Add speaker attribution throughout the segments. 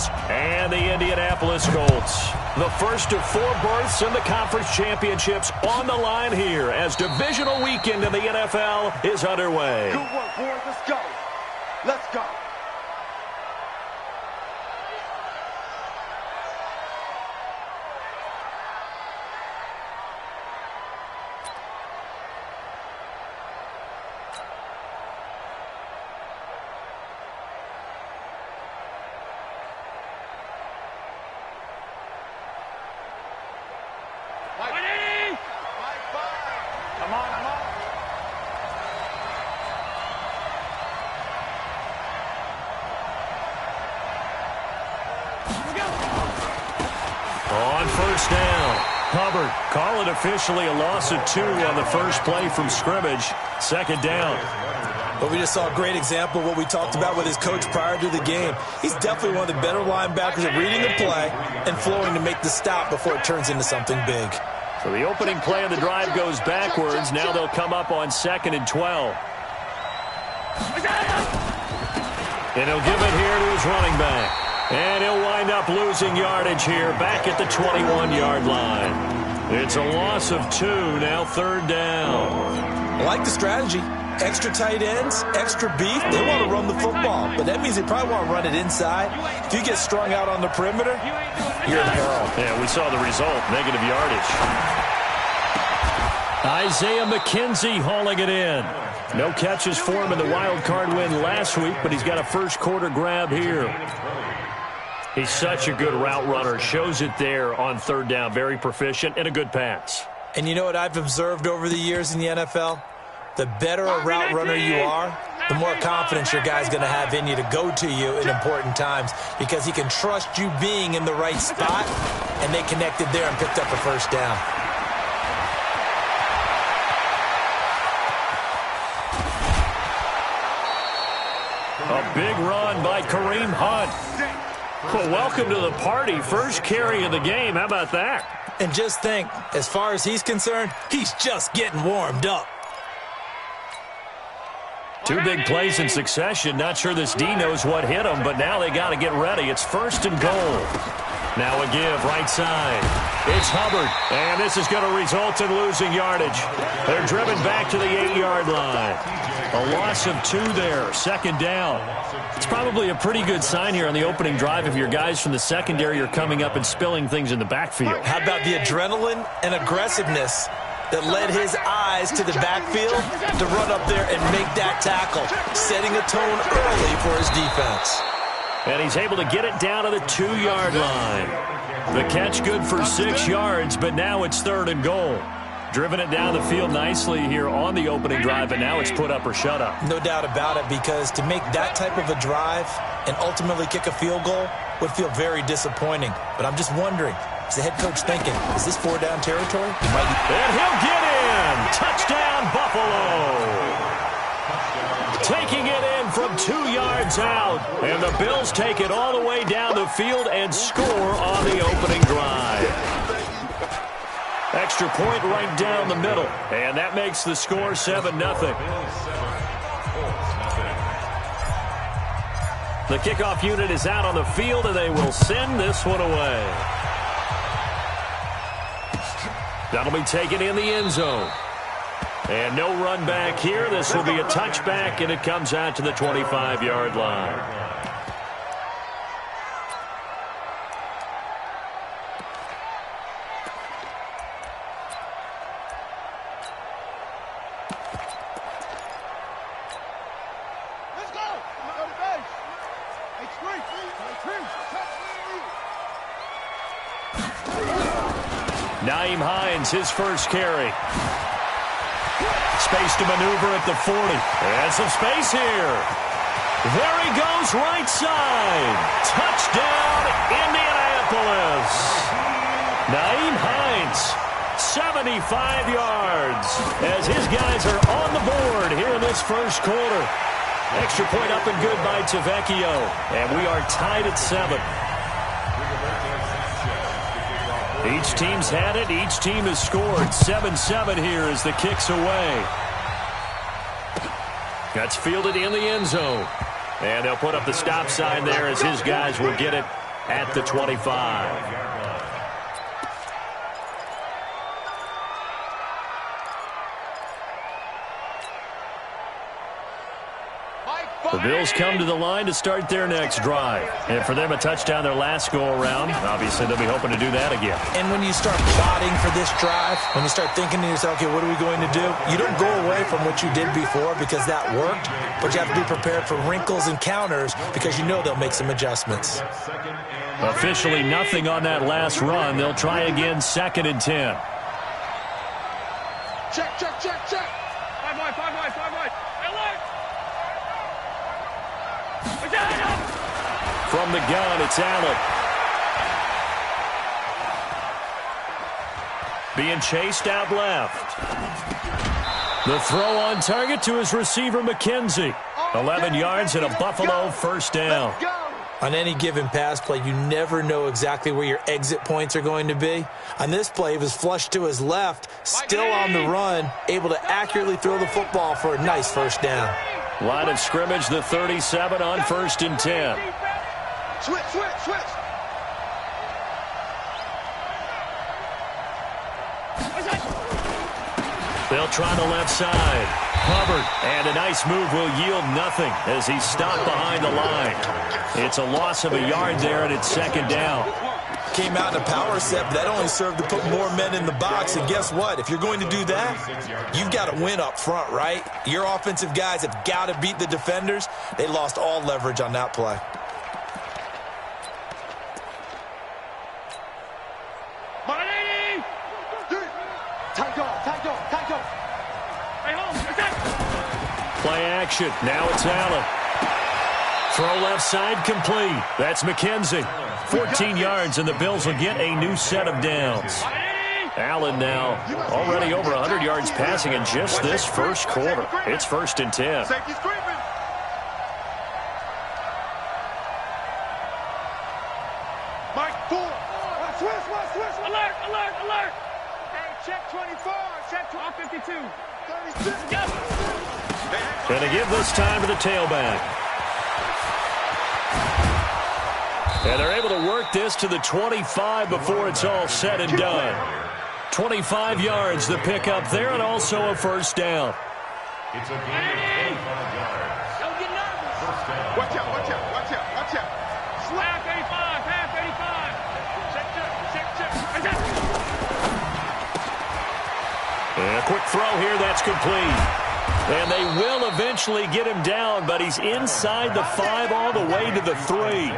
Speaker 1: Eagles and the Indianapolis Colts. The first of 4 berths in the conference championships on the line here as divisional weekend in the NFL is underway.
Speaker 2: Good work, boys. Let's go. Let's go.
Speaker 1: On first down, Hubbard call it officially a loss of 2 on the first play from scrimmage. Second down.
Speaker 3: But we just saw a great example of what we talked about with his coach prior to the game. He's definitely one of the better linebackers at reading the play and flowing to make the stop before it turns into something big.
Speaker 1: So the opening play of the drive goes backwards. Now they'll come up on 2nd and 12. And he'll give it here to his running back. And he'll wind up losing yardage here back at the 21-yard line. It's a loss of 2, now 3rd down.
Speaker 3: I like the strategy. Extra tight ends, extra beef. They want to run the football, but that means they probably want to run it inside. If you get strung out on the perimeter, you're in peril.
Speaker 1: Yeah, we saw the result, negative yardage. Isaiah McKenzie hauling it in. No catches for him in the wild card win last week, but he's got a first quarter grab here. He's such a good route runner. Shows it there on 3rd down. Very proficient and a good pass.
Speaker 3: And you know what I've observed over the years in the NFL? The better a route runner you are, the more confidence your guy's going to have in you to go to you in important times because he can trust you being in the right spot, and they connected there and picked up a first down.
Speaker 1: A big run by Kareem Hunt. Well, welcome to the party. First carry of the game. How about that?
Speaker 3: And just think, as far as he's concerned, he's just getting warmed up.
Speaker 1: 2 big plays in succession. Not sure this D knows what hit him, but now they got to get ready. It's 1st and goal. Now a give, right side. It's Hubbard, and this is going to result in losing yardage. They're driven back to the 8-yard line. A loss of 2 there, 2nd down. It's probably a pretty good sign here on the opening drive if your guys from the secondary are coming up and spilling things in the backfield.
Speaker 3: How about the adrenaline and aggressiveness that led his eyes to the backfield to run up there and make that tackle, setting a tone early for his defense.
Speaker 1: And he's able to get it down to the 2-yard line. The catch good for 6 yards, but now it's 3rd and goal. Driven it down the field nicely here on the opening drive, and now it's put up or shut up.
Speaker 3: No doubt about it, because to make that type of a drive and ultimately kick a field goal would feel very disappointing. But I'm just wondering, is the head coach thinking, is this 4-down territory?
Speaker 1: And he'll get in! Touchdown, Buffalo! Taking it in from 2 yards out. And the Bills take it all the way down the field and score on the opening drive. Extra point right down the middle. And that makes the score 7-0. The kickoff unit is out on the field, and they will send this one away. That'll be taken in the end zone. And no run back here. This will be a touchback, and it comes out to the 25-yard line. Nyheim Hines, his first carry. Space to maneuver at the 40. And some space here. There he goes, right side. Touchdown, Indianapolis. Nyheim Hines, 75 yards, as his guys are on the board here in this first quarter. Extra point up and good by Tavecchio. And we are tied at 7. Each team's had it. Each team has scored. 7-7 here as the kick's away. That's fielded in the end zone. And they'll put up the stop sign there as his guys will get it at the 25. The Bills come to the line to start their next drive. And for them, a touchdown their last go-around. Obviously, they'll be hoping to do that again.
Speaker 3: And when you start plotting for this drive, when you start thinking to yourself, okay, what are we going to do? You don't go away from what you did before because that worked, but you have to be prepared for wrinkles and counters because you know they'll make some adjustments.
Speaker 1: Officially nothing on that last run. They'll try again, 2nd and 10.
Speaker 2: Check, check, check, check.
Speaker 4: 5 wide, 5 wide, 5 wide.
Speaker 1: From the gun, it's Allen. Being chased out left. The throw on target to his receiver, McKenzie. 11 yards and a Buffalo first down.
Speaker 3: On any given pass play, you never know exactly where your exit points are going to be. On this play, he was flushed to his left, still on the run, able to accurately throw the football for a nice first down.
Speaker 1: Line of scrimmage, the 37 on 1st and 10.
Speaker 2: Switch, switch, switch.
Speaker 1: They'll try the left side. Hubbard, and a nice move will yield nothing as he's stopped behind the line. It's a loss of a yard there, and it's 2nd down.
Speaker 3: Came out in a power set, but that only served to put more men in the box. And guess what? If you're going to do that, you've got to win up front, right? Your offensive guys have got to beat the defenders. They lost all leverage on that play.
Speaker 1: Play action. Now it's Allen. Throw left side complete. That's McKenzie. 14 yards, and the Bills will get a new set of downs. Allen now already over 100 yards passing in just this first quarter. It's 1st and 10.
Speaker 2: Safety's creeping. Mike, 4. Switch.
Speaker 4: Alert, alert, alert.
Speaker 2: Hey, check 24. Check
Speaker 4: 52.
Speaker 2: 36.
Speaker 4: Yep.
Speaker 1: And to give this time to the tailback. And they're able to work this to the 25 before it's all said and done. 25 yards the pickup there, and also a first down.
Speaker 4: It's a game. Don't get nervous.
Speaker 2: Watch out, watch out, watch out, watch out.
Speaker 4: Half 35, half 35. Check.
Speaker 1: And a quick throw here, that's complete. And they will eventually get him down, but he's inside the 5 all the way to the 3.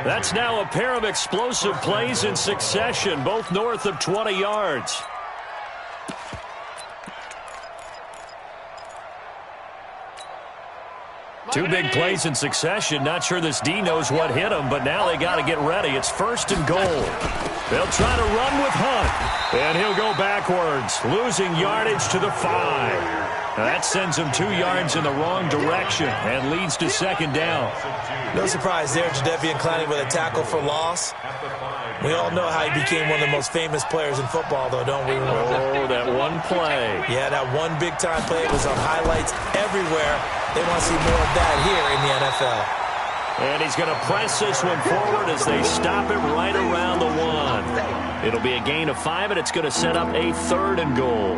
Speaker 1: That's now a pair of explosive plays in succession, both north of 20 yards. Two big plays in succession. Not sure this D knows what hit him, but now they got to get ready. It's 1st and goal. They'll try to run with Hunt, and he'll go backwards, losing yardage to the 5. Now that sends him 2 yards in the wrong direction and leads to 2nd down.
Speaker 3: No surprise there, Jadeveon Clowney with a tackle for loss. We all know how he became one of the most famous players in football, though, don't we?
Speaker 1: Oh, that one play.
Speaker 3: Yeah, that one big-time play was on highlights everywhere. They want to see more of that here in the NFL.
Speaker 1: And he's going to press this one forward as they stop it right around the 1. It'll be a gain of 5, and it's going to set up a 3rd and goal.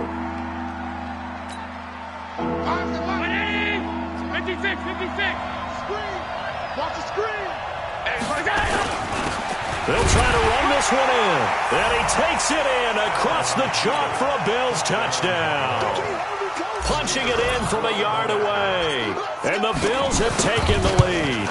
Speaker 4: 56.
Speaker 2: Screen. Watch the screen.
Speaker 1: They'll try to run this one in. And he takes it in across the chalk for a Bills touchdown. Punching it in from a yard away. And the Bills have taken the lead.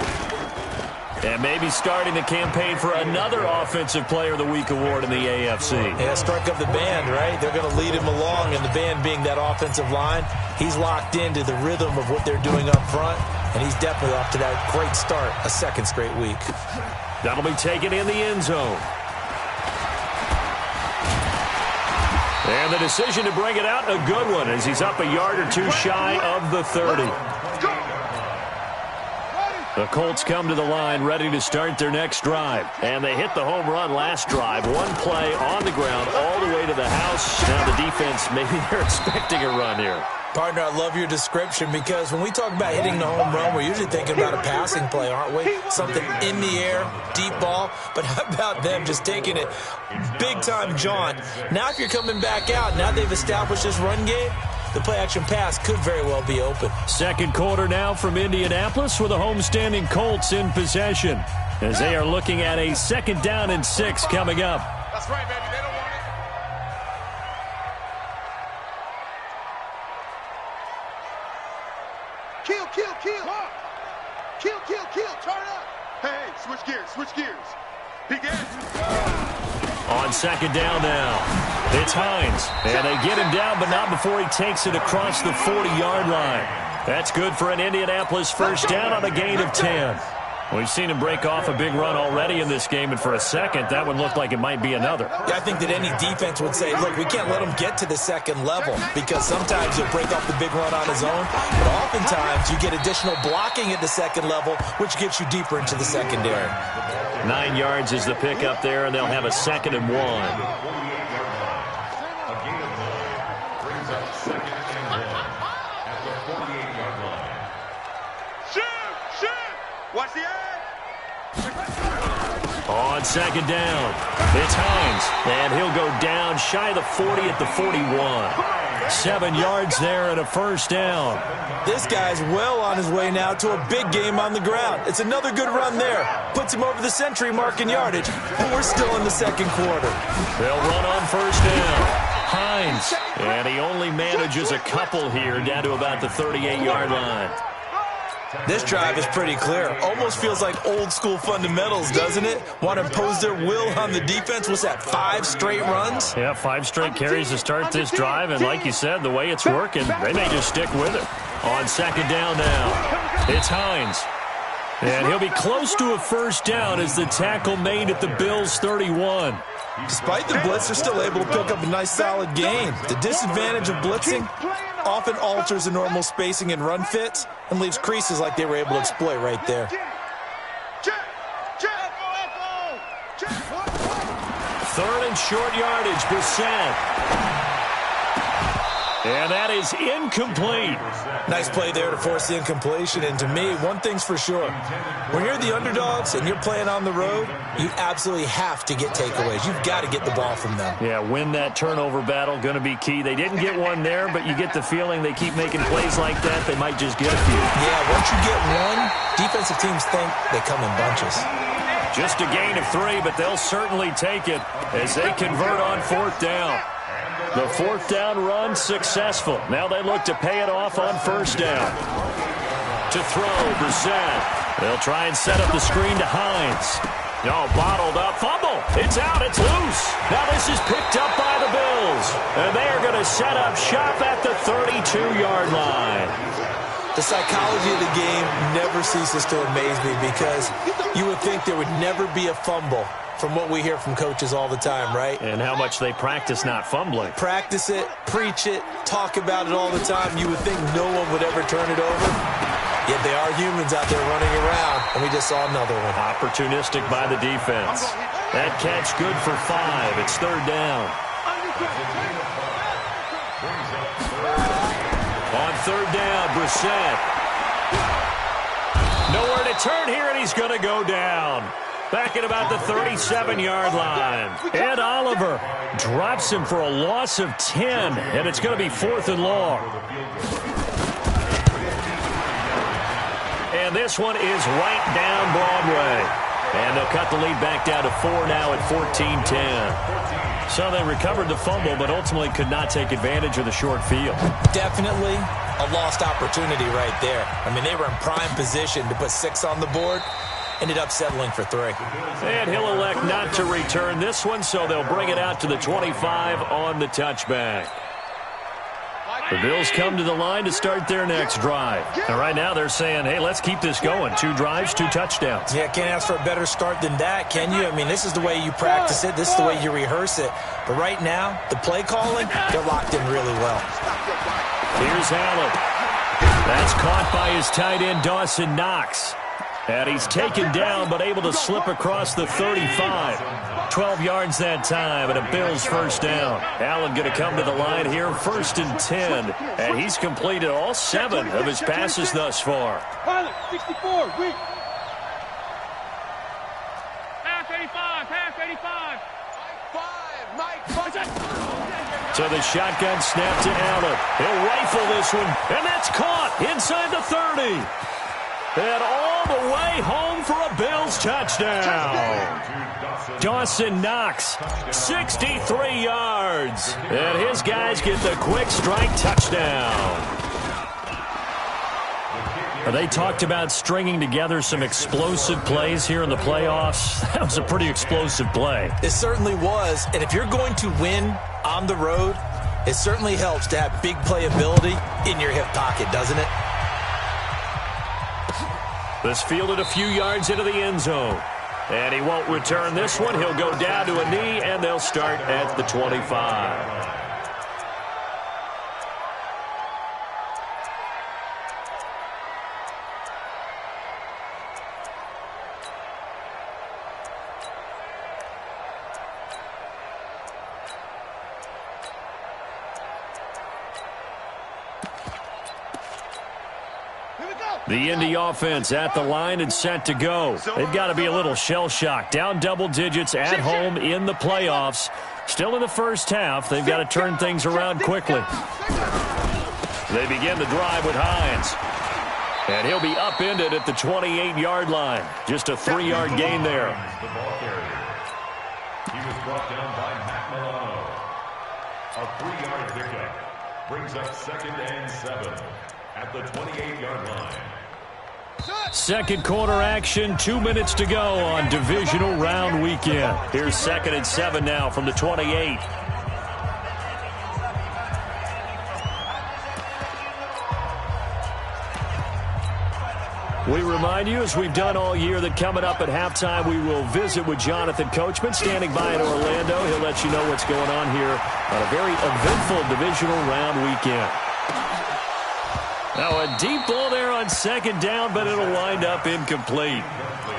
Speaker 1: And maybe starting the campaign for another Offensive Player of the Week award in the AFC.
Speaker 3: Yeah, strike up the band, right? They're going to lead him along, and the band being that offensive line, he's locked into the rhythm of what they're doing up front, and he's definitely off to that great start, a 2nd straight week.
Speaker 1: That'll be taken in the end zone. And the decision to bring it out, a good one, as he's up a yard or 2 shy of the 30. The Colts come to the line ready to start their next drive. And they hit the home run last drive. One play on the ground all the way to the house. Now the defense, maybe they're expecting a run here.
Speaker 3: Partner, I love your description because when we talk about hitting the home run, we're usually thinking about a passing play, aren't we? Something in the air, deep ball. But how about them just taking it big-time jaunt? Now if you're coming back out, now they've established this run game, the play-action pass could very well be open.
Speaker 1: Second quarter now from Indianapolis with the homestanding Colts in possession as they are looking at a 2nd down and 6 coming up.
Speaker 2: That's right, baby. They don't want it. Kill, kill, kill. Kill, kill, kill. Turn up. Hey, switch gears, switch gears. Begin.
Speaker 1: On 2nd down now, it's Hines. And they get him down, but not before he takes it across the 40-yard line. That's good for an Indianapolis first down on a gain of 10. We've seen him break off a big run already in this game, and for a second, that one looked like it might be another.
Speaker 3: Yeah, I think that any defense would say, look, we can't let him get to the second level because sometimes he'll break off the big run on his own, but oftentimes you get additional blocking at the second level, which gets you deeper into the secondary.
Speaker 1: 9 yards is the pickup there, and they'll have a 2nd and 1.
Speaker 2: Watch the eye.
Speaker 1: On 2nd down, it's Hines, and he'll go down shy of the 40 at the 41. 7 yards there and a first down.
Speaker 3: This guy's well on his way now to a big game on the ground. It's another good run there. Puts him over the century mark in yardage, but we're still in the second quarter.
Speaker 1: They'll run on first down. Hines, and he only manages a couple here down to about the 38-yard line.
Speaker 3: This drive is pretty clear. Almost feels like old school fundamentals, doesn't it? Want to impose their will on the defense. What's that, 5 straight runs?
Speaker 1: Yeah, 5 straight carries to start this drive, and like you said, the way it's working, they may just stick with it. On 2nd down now, it's Hines. And he'll be close to a first down as the tackle made at the Bills' 31.
Speaker 3: Despite the blitz, they're still able to pick up a nice solid gain. The disadvantage of blitzing often alters the normal spacing and run fits and leaves creases like they were able to exploit right there.
Speaker 1: 3rd and short yardage, Brissett. And that is incomplete.
Speaker 3: Nice play there to force the incompletion. And to me, one thing's for sure. When you're the underdogs and you're playing on the road, you absolutely have to get takeaways. You've got to get the ball from them.
Speaker 1: Yeah, win that turnover battle, going to be key. They didn't get one there, but you get the feeling they keep making plays like that, they might just get a few.
Speaker 3: Yeah, once you get one, defensive teams think they come in bunches.
Speaker 1: Just a gain of 3, but they'll certainly take it as they convert on 4th down. The 4th down run successful. Now they look to pay it off on first down. To throw, Brissett. They'll try and set up the screen to Hines. No, bottled up. Fumble. It's out. It's loose. Now this is picked up by the Bills. And they are going to set up shop at the 32-yard line.
Speaker 3: The psychology of the game never ceases to amaze me because you would think there would never be a fumble from what we hear from coaches all the time, right?
Speaker 1: And how much they practice not fumbling.
Speaker 3: Practice it, preach it, talk about it all the time. You would think no one would ever turn it over. Yet they are humans out there running around, and we just saw another one.
Speaker 1: Opportunistic by the defense. That catch good for 5. It's 3rd down. On 3rd down, Brissett. Nowhere to turn here, and he's going to go down. Back at about the 37-yard line. Ed Oliver drops him for a loss of 10, and it's going to be 4th and long. And this one is right down Broadway. And they'll cut the lead back down to 4 now at 14-10. So they recovered the fumble, but ultimately could not take advantage of the short field.
Speaker 3: Definitely a lost opportunity right there. I mean, they were in prime position to put 6 on the board. Ended up settling for 3.
Speaker 1: And he'll elect not to return this one, so they'll bring it out to the 25 on the touchback. The Bills come to the line to start their next drive. And right now they're saying, hey, let's keep this going. 2 drives, 2 touchdowns.
Speaker 3: Yeah, can't ask for a better start than that, can you? I mean, this is the way you practice it. This is the way you rehearse it. But right now, the play calling, they're locked in really well.
Speaker 1: Here's Allen. That's caught by his tight end, Dawson Knox. And he's taken down but able to slip across the 35. 12 yards that time and a Bills first down. Allen going to come to the line here, 1st and 10. And he's completed all 7 of his passes thus far.
Speaker 2: Pilot, 64, weak.
Speaker 5: Pass 85, pass 85.
Speaker 2: Mike 5.
Speaker 1: So the shotgun snap to Allen. He'll rifle this one, and that's caught inside the 30. And all the way home for a Bills touchdown. Dawson Knox, 63 yards. And his guys get the quick strike touchdown. They talked about stringing together some explosive plays here in the playoffs. That was a pretty explosive play.
Speaker 3: It certainly was. And if you're going to win on the road, it certainly helps to have big playability in your hip pocket, doesn't it?
Speaker 1: This fielded a few yards into the end zone. And he won't return this one. He'll go down to a knee, and they'll start at the 25. The Indy offense at the line and set to go. They've got to be a little shell-shocked. Down double digits at home in the playoffs. Still in the first half. They've got to turn things around quickly. They begin the drive with Hines. And he'll be upended at the 28-yard line. Just a 3-yard gain there.
Speaker 4: The ball carrier. He was brought down by Matt Milano. A 3-yard pickup brings up 2nd and 7 at the 28-yard line.
Speaker 1: Second quarter action, 2 minutes to go on divisional round weekend. Here's 2nd and 7 now from the 28. We remind you, as we've done all year, that coming up at halftime, we will visit with Jonathan Coachman, standing by in Orlando. He'll let you know what's going on here on a very eventful divisional round weekend. Now a deep ball there on 2nd down, but it'll wind up incomplete.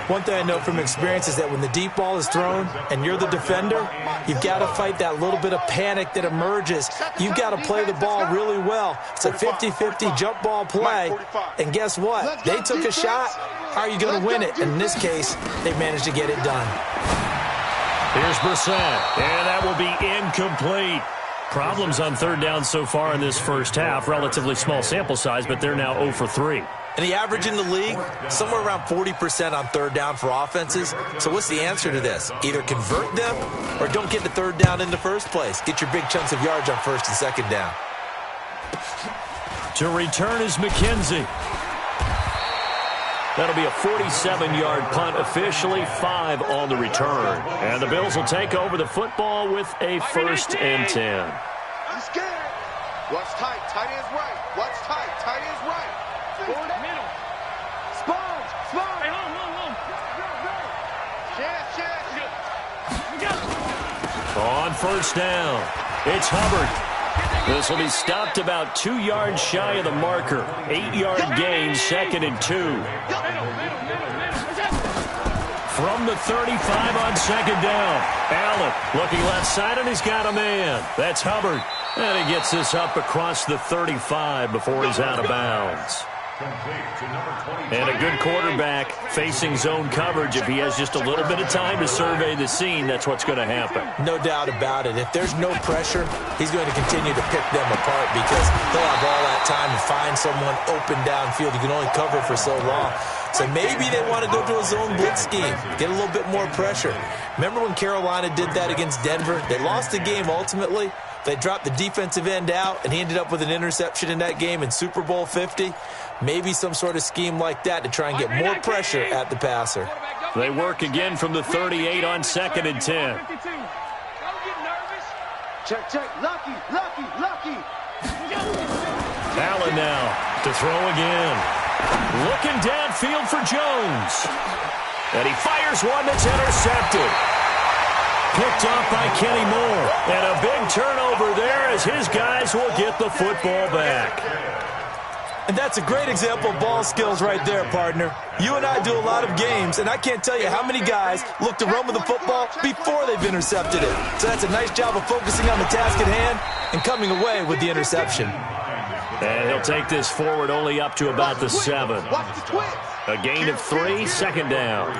Speaker 3: One thing I know from experience is that when the deep ball is thrown and you're the defender, you've got to fight that little bit of panic that emerges. You've got to play the ball really well. It's a 50-50 jump ball play. And guess what? They took a shot. How are you going to win it? In this case, they managed to get it done.
Speaker 1: Here's Brissett, and that will be incomplete. Problems on 3rd down so far in this first half. Relatively small sample size, but they're now 0 for 3.
Speaker 3: And the average in the league, somewhere around 40% on 3rd down for offenses. So what's the answer to this? Either convert them or don't get to 3rd down in the first place. Get your big chunks of yards on 1st and 2nd down.
Speaker 1: To return is McKenzie. That'll be a 47-yard punt, officially 5 on the return. And the Bills will take over the football with a 1st and 10.
Speaker 2: I'm scared. Watch tight. Tight ends right. Watch tight. Tight ends right.
Speaker 5: Forward middle.
Speaker 2: Sponge. Sponge.
Speaker 5: Hey, home.
Speaker 2: Chance.
Speaker 1: On 1st down, it's Hubbard. This will be stopped about 2 yards shy of the marker. 8-yard gain, 2nd and 2. From the 35 on 2nd down. Allen looking left side, and he's got a man. That's Hubbard. And he gets this up across the 35 before he's out of bounds. And a good quarterback facing zone coverage. If he has just a little bit of time to survey the scene, that's what's going to happen.
Speaker 3: No doubt about it. If there's no pressure, he's going to continue to pick them apart because he'll have all that time to find someone open downfield. You can only cover for so long. So maybe they want to go to a zone blitz scheme, get a little bit more pressure. Remember when Carolina did that against Denver? They lost the game ultimately. They dropped the defensive end out, and he ended up with an interception in that game in Super Bowl 50. Maybe some sort of scheme like that to try and get more pressure at the passer.
Speaker 1: They work again from the 38 on 2nd and 10.
Speaker 5: Don't get nervous.
Speaker 2: Check. Lucky.
Speaker 1: Allen now to throw again. Looking downfield for Jones. And he fires one that's intercepted. Picked off by Kenny Moore. And a big turnover there as his guys will get the football back.
Speaker 3: And that's a great example of ball skills right there, partner. You and I do a lot of games, and I can't tell you how many guys look to run with the football before they've intercepted it. So that's a nice job of focusing on the task at hand and coming away with the interception.
Speaker 1: And he'll take this forward only up to about the 7. A gain of 3, second down.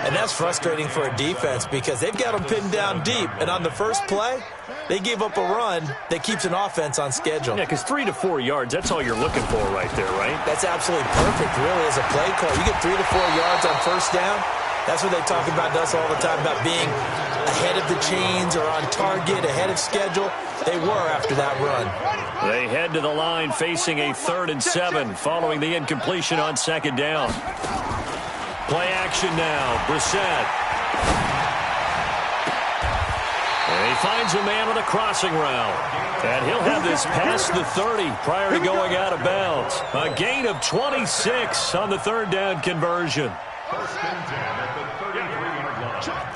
Speaker 3: And that's frustrating for a defense because they've got them pinned down deep. And on the first play, they gave up a run that keeps an offense on schedule.
Speaker 1: Yeah, because 3 to 4 yards, that's all you're looking for right there, right?
Speaker 3: That's absolutely perfect, really, as a play call. You get 3 to 4 yards on first down. That's what they talk about to us all the time, about being ahead of the chains or on target, ahead of schedule. They were after that run.
Speaker 1: They head to the line facing a 3rd and 7 following the incompletion on second down. Play action now. Brissett. And he finds a man on a crossing route. And he'll have this past the 30 prior to going out of bounds. A gain of 26 on the 3rd down conversion.
Speaker 4: First and 10 at the 33-yard line.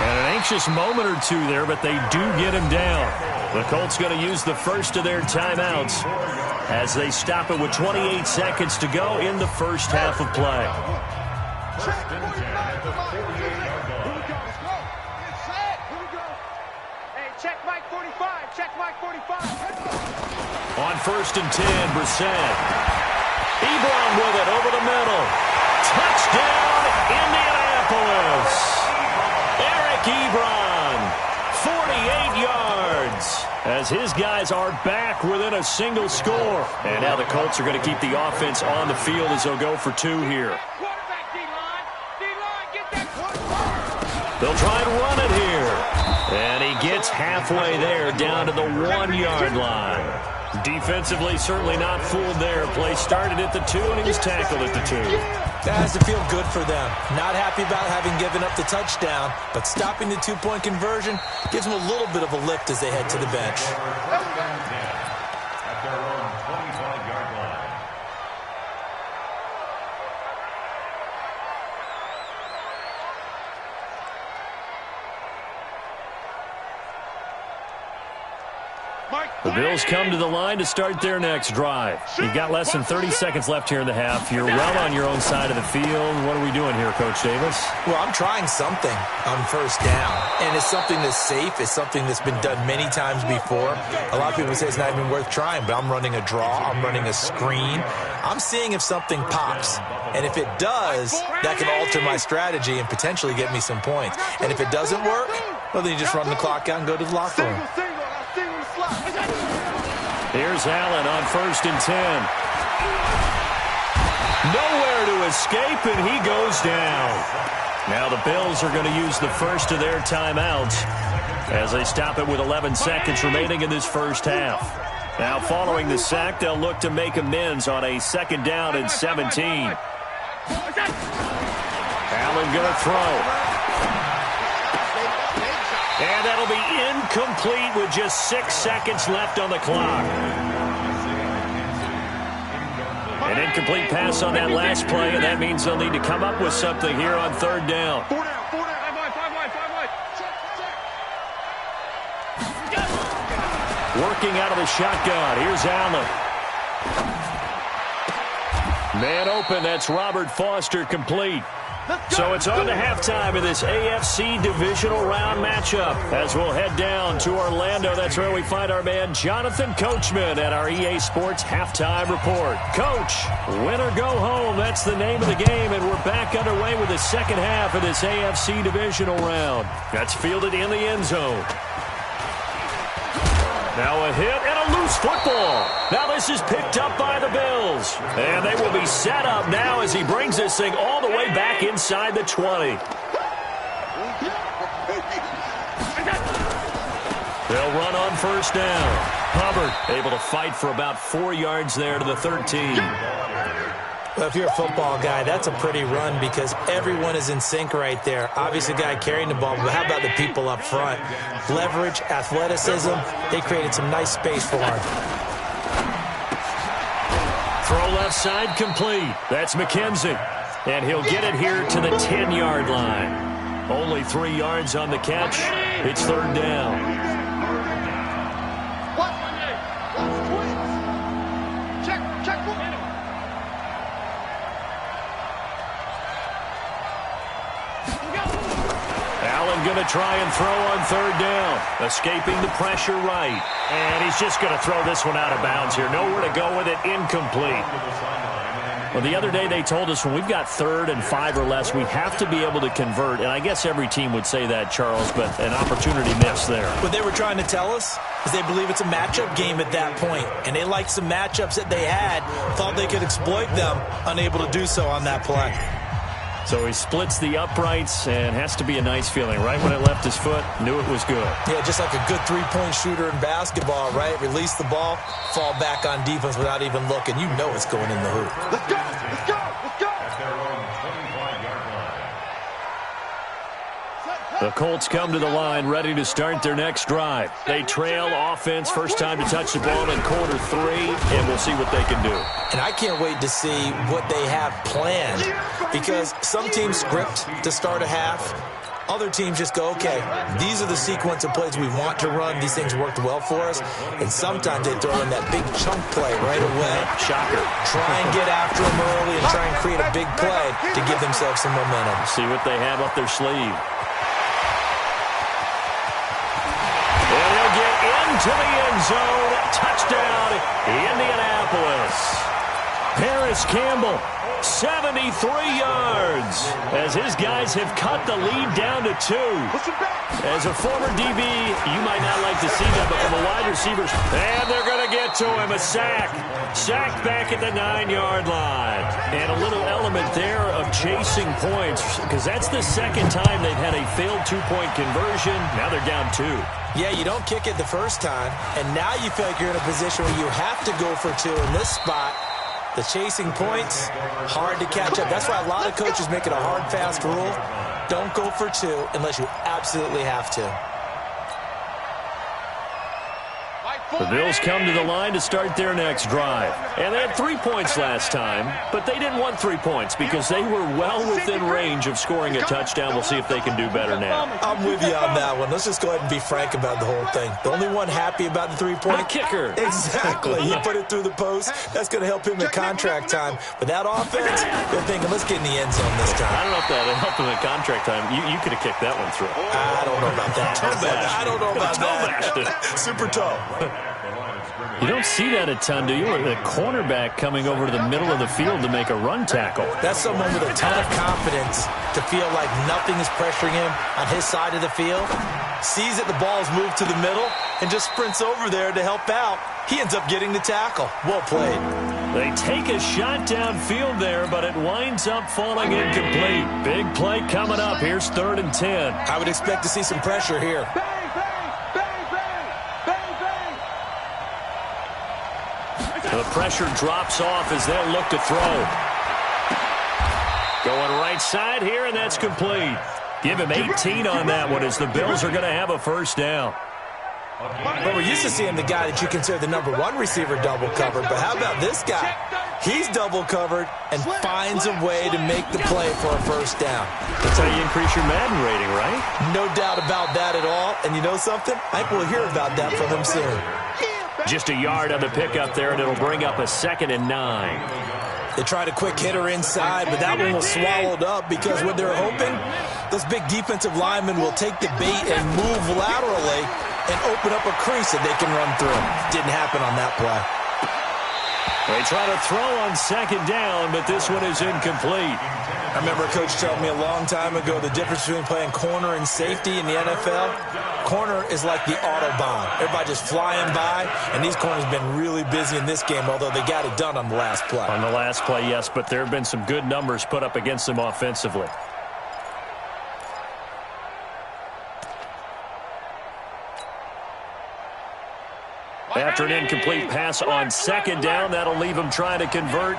Speaker 1: And an anxious moment or two there, but they do get him down. The Colts going to use the first of their timeouts as they stop it with 28 seconds to go in the first half of play.
Speaker 4: First and 10 at the 48-yard line.
Speaker 5: Hey, check Mike 45. Check Mike 45.
Speaker 1: On first and 10, Brissett. Ebron with it over the middle. Touchdown, Indianapolis. Eric Ebron, 48 yards, as his guys are back within a single score. And now the Colts are going to keep the offense on the field as they'll go for 2 here.
Speaker 5: Quarterback, D-line. D-line, get that quarterback.
Speaker 1: They'll try and run it here. And he gets halfway there, down to the 1-yard line. Defensively, certainly not fooled there. Play started at the 2, and he was tackled at the 2.
Speaker 3: That has to feel good for them. Not happy about having given up the touchdown, but stopping the 2-point conversion gives them a little bit of a lift as they head to the bench.
Speaker 4: At their own 25-yard line.
Speaker 1: The Bills come to the line to start their next drive. You've got less than 30 seconds left here in the half. You're well on your own side of the field. What are we doing here, Coach Davis?
Speaker 3: Well, I'm trying something on first down, and it's something that's safe. It's something that's been done many times before. A lot of people say it's not even worth trying, but I'm running a draw. I'm running a screen. I'm seeing if something pops, and if it does, that can alter my strategy and potentially get me some points. And if it doesn't work, well, then you just run the clock out and go to the locker room.
Speaker 1: Here's Allen on first and 10. Nowhere to escape, and he goes down. Now the Bills are going to use the first of their timeouts as they stop it with 11 seconds remaining in this first half. Now following the sack, they'll look to make amends on a 2nd down and 17. Allen going to throw. And that'll be incomplete with just 6 seconds left on the clock. An incomplete pass on that last play, and that means they'll need to come up with something here on 3rd down. Working out of the shotgun. Here's Allen. Man open. That's Robert Foster, complete. So it's on to halftime of this AFC divisional round matchup as we'll head down to Orlando. That's where we find our man Jonathan Coachman at our EA Sports Halftime Report. Coach, win or go home. That's the name of the game, and we're back underway with the second half of this AFC divisional round. That's fielded in the end zone. Now a hit and a loose football. Now this is picked up by the Bills. And they will be set up now as he brings this thing all the way back inside the 20. They'll run on first down. Hubbard able to fight for about 4 yards there to the 13.
Speaker 3: Well, if you're a football guy, that's a pretty run because everyone is in sync right there. Obviously, the guy carrying the ball, but how about the people up front? Leverage, athleticism, they created some nice space for him.
Speaker 1: Throw left side complete. That's McKenzie. And he'll get it here to the 10-yard line. Only 3 yards on the catch. It's third down. Allen going to try and throw on third down. Escaping the pressure right. And he's just going to throw this one out of bounds here. Nowhere to go with it. Incomplete. Well, the other day they told us when we've got 3rd and 5 or less, we have to be able to convert. And I guess every team would say that, Charles, but an opportunity missed there.
Speaker 3: What they were trying to tell us is they believe it's a matchup game at that point. And they liked some matchups that they had, thought they could exploit them, unable to do so on that play.
Speaker 1: So he splits the uprights and has to be a nice feeling. Right when it left his foot, knew it was good.
Speaker 3: Yeah, just like a good three-point shooter in basketball, right? Release the ball, fall back on defense without even looking. You know it's going in the hoop.
Speaker 2: Let's go! Let's go! Let's go!
Speaker 4: At their own 25-yard line.
Speaker 1: The Colts come to the line ready to start their next drive. They trail offense, first time to touch the ball in quarter 3, and we'll see what they can do.
Speaker 3: And I can't wait to see what they have planned, because some teams script to start a half. Other teams just go, okay, these are the sequence of plays we want to run. These things worked well for us. And sometimes they throw in that big chunk play right away.
Speaker 1: Shocker.
Speaker 3: Try and get after them early and try and create a big play to give themselves some momentum.
Speaker 1: See what they have up their sleeve. And he'll get into the end zone. Touchdown, Indianapolis. Paris Campbell, 73 yards, as his guys have cut the lead down to 2. As a former DB, you might not like to see that, but from a wide receiver, and they're going to get to him, a sack. Sacked back at the 9-yard line. And a little element there of chasing points, because that's the second time they've had a failed 2-point conversion. Now they're down 2.
Speaker 3: Yeah, you don't kick it the first time, and now you feel like you're in a position where you have to go for 2 in this spot. The chasing points, hard to catch up. That's why a lot of coaches make it a hard, fast rule. Don't go for 2 unless you absolutely have to.
Speaker 1: The Bills come to the line to start their next drive. And they had 3 points last time, but they didn't want 3 points because they were well within range of scoring a touchdown. We'll see if they can do better now.
Speaker 3: I'm with you on that one. Let's just go ahead and be frank about the whole thing. The only one happy about the 3-point
Speaker 1: The kicker.
Speaker 3: Exactly. He put it through the post. That's going to help him in contract time. But that offense, they're thinking, let's get in the end zone this time.
Speaker 1: I don't know if that helped him in contract time. You could have kicked that one through.
Speaker 3: I don't know about that. I don't know about that. Super toe.
Speaker 1: You don't see that a ton, do you? A cornerback coming over to the middle of the field to make a run tackle.
Speaker 3: That's someone with a ton of confidence to feel like nothing is pressuring him on his side of the field. Sees that the ball is moved to the middle and just sprints over there to help out. He ends up getting the tackle. Well played.
Speaker 1: They take a shot downfield there, but it winds up falling incomplete. Big play coming up. Here's 3rd and 10.
Speaker 3: I would expect to see some pressure here.
Speaker 1: The pressure drops off as they'll look to throw. Going right side here, and that's complete. Give him 18 on that one as the Bills are going to have a first down.
Speaker 3: Well, we're used to seeing the guy that you consider the number 1 receiver double covered, but how about this guy? He's double covered and finds a way to make the play for a first down.
Speaker 1: That's how you increase your Madden rating, right?
Speaker 3: No doubt about that at all. And you know something? I think we'll hear about that from him soon.
Speaker 1: Just a yard on the pickup there, and it'll bring up a 2nd and 9.
Speaker 3: They tried a quick hitter inside, but that one was swallowed up because what they're hoping, those big defensive linemen will take the bait and move laterally and open up a crease that they can run through. Didn't happen on that play.
Speaker 1: They try to throw on 2nd down, but this one is incomplete.
Speaker 3: I remember a coach telling me a long time ago the difference between playing corner and safety in the NFL. Corner is like the Autobahn. Everybody just flying by, and these corners have been really busy in this game, although they got it done on the last play.
Speaker 1: On the last play, yes, but there have been some good numbers put up against them offensively. After an incomplete pass on 2nd down, that'll leave them trying to convert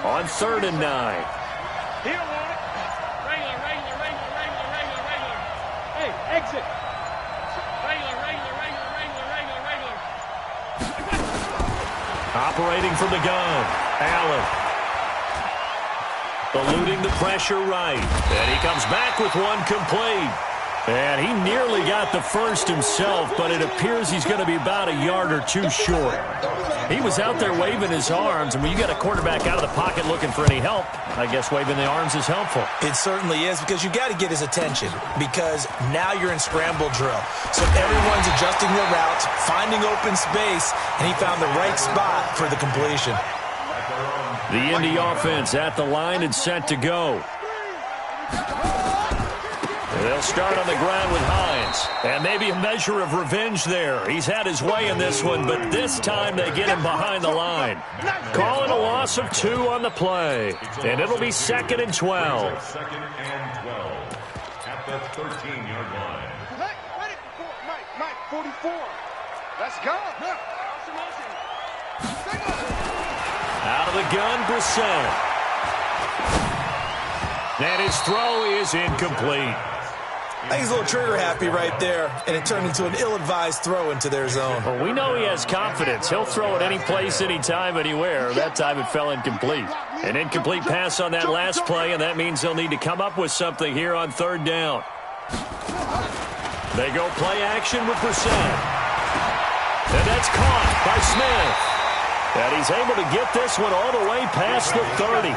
Speaker 1: on 3rd and 9.
Speaker 5: He don't want it. Regular. Hey, exit. Regular.
Speaker 1: Operating from the gun, Allen. eluding the pressure right. And he comes back with one complete. And he nearly got the first himself, but it appears he's going to be about a yard or two short. He was out there waving his arms, and when you got a quarterback out of the pocket looking for any help, I guess waving the arms is helpful.
Speaker 3: It certainly is, because you got to get his attention, because now you're in scramble drill. So everyone's adjusting their routes, finding open space, and he found the right spot for the completion.
Speaker 1: The Indy offense at the line and set to go. They'll start on the ground with Hines. And maybe a measure of revenge there. He's had his way in this one, but this time they get him behind the line. Calling a loss of 2 on the play. And it'll be 2nd and 12.
Speaker 4: Second and 12 at the 13-yard line.
Speaker 2: Hey, ready? Mike, 44. Let's go.
Speaker 1: Out of the gun, Brissett. And his throw is incomplete.
Speaker 3: I think he's a little trigger happy right there, and it turned into an ill-advised throw into their zone.
Speaker 1: Well, we know he has confidence. He'll throw it any place, anytime, anywhere. That time it fell incomplete. An incomplete pass on that last play, and that means they'll need to come up with something here on 3rd down. They go play action with Brissett. And that's caught by Smith. And he's able to get this one all the way past the 30.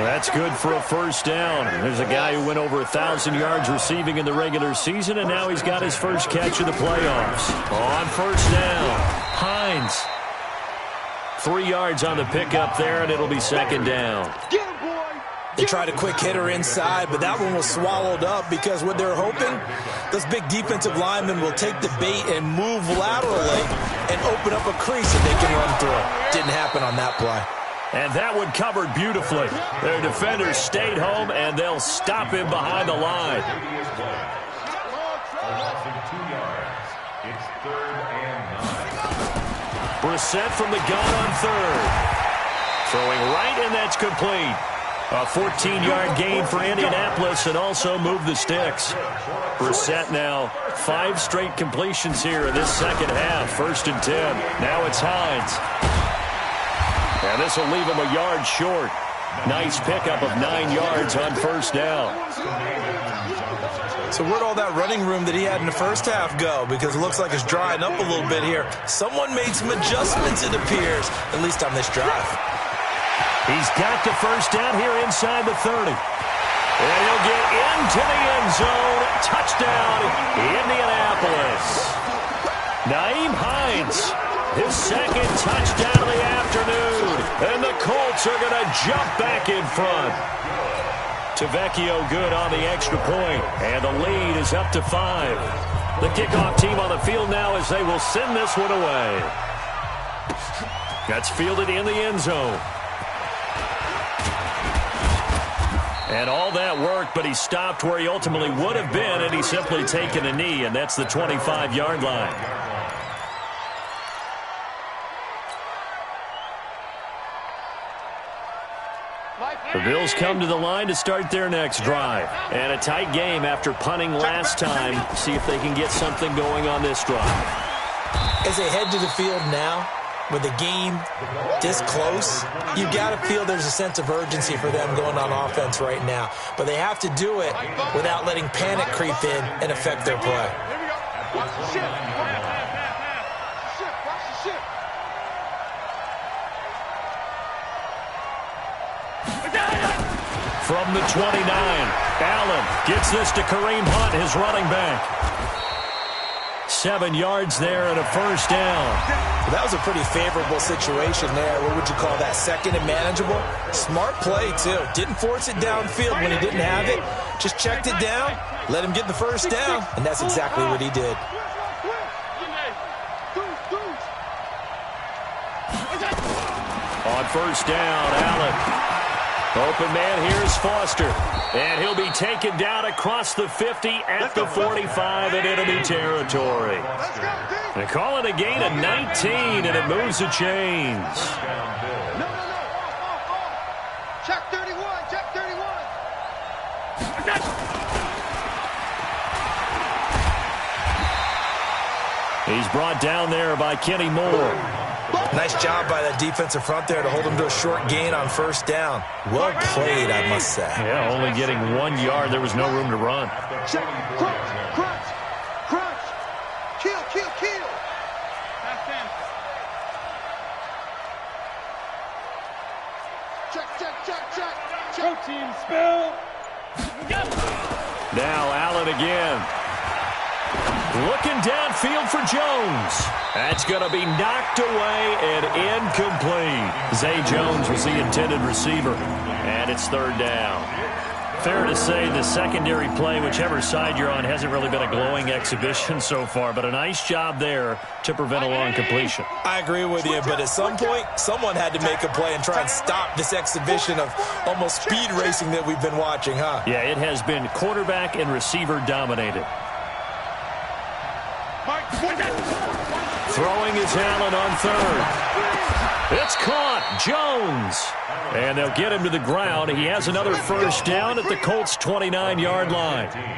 Speaker 1: That's good for a 1st down. There's a guy who went over 1,000 yards receiving in the regular season, and now he's got his first catch of the playoffs. On 1st down, Hines. 3 yards on the pickup there, and it'll be 2nd down.
Speaker 3: They tried a quick hitter inside, but that one was swallowed up because what they're hoping, those big defensive linemen will take the bait and move laterally and open up a crease that they can run through. Didn't happen on that play.
Speaker 1: And that one covered beautifully. Their defenders stayed home, and they'll stop him behind the line.
Speaker 4: A loss of 2 yards. It's 3rd and 9.
Speaker 1: Brissett from the gun on 3rd. Throwing right, and that's complete. A 14-yard gain for Indianapolis, and also move the sticks. Brissett now 5 straight completions here in this second half. 1st and 10. Now it's Hines. And this will leave him a yard short. Nice pickup of 9 yards on 1st down.
Speaker 3: So where'd all that running room that he had in the first half go? Because it looks like it's drying up a little bit here. Someone made some adjustments, it appears, at least on this drive.
Speaker 1: He's got the 1st down here inside the 30. And he'll get into the end zone. Touchdown, Indianapolis. Nyheim Hines, his 2nd touchdown of the afternoon. And the Colts are going to jump back in front. Tavecchio good on the extra point. And the lead is up to 5. The kickoff team on the field now as they will send this one away. That's fielded in the end zone. And all that work, but he stopped where he ultimately would have been, and he's simply taken a knee, and that's the 25-yard line. The Bills come to the line to start their next drive. And a tight game after punting last time. See if they can get something going on this drive.
Speaker 3: As they head to the field now, with the game this close, you got to feel there's a sense of urgency for them going on offense right now. But they have to do it without letting panic creep in and affect their play.
Speaker 1: From the 29, Allen gets this to Kareem Hunt, his running back. 7 yards there and a 1st down.
Speaker 3: Well, that was a pretty favorable situation there. What would you call that? 2nd and manageable? Smart play, too. Didn't force it downfield when he didn't have it. Just checked it down, let him get the 1st down, and that's exactly what he did.
Speaker 1: On 1st down, Allen. Open man, here's Foster. And he'll be taken down across the 50 at the 45 in enemy territory. They call it a gain of 19, and it moves the chains.
Speaker 2: No. Check 31, check 31.
Speaker 1: He's brought down there by Kenny Moore.
Speaker 3: Nice job by that defensive front there to hold him to a short gain on first down. Well played, I must say.
Speaker 1: Yeah, only getting 1 yard. There was no room to run.
Speaker 2: Check, crunch, crunch, crunch. Kill, kill, kill.
Speaker 5: That's him.
Speaker 2: Check, check, check, check, check.
Speaker 5: Protein spill.
Speaker 1: Now Allen again. Looking downfield for Jones. That's going to be knocked away and incomplete. Zay Jones was the intended receiver, and it's third down. Fair to say the secondary play, whichever side you're on, hasn't really been a glowing exhibition so far, but a nice job there to prevent a long completion.
Speaker 3: I agree with you, but at some point, someone had to make a play and try and stop this exhibition of almost speed racing that we've been watching, huh?
Speaker 1: Yeah, it has been quarterback and receiver dominated. Throwing is Allen on third. It's caught. Jones. And they'll get him to the ground. He has another first down at the Colts' 29-yard line.
Speaker 5: First down,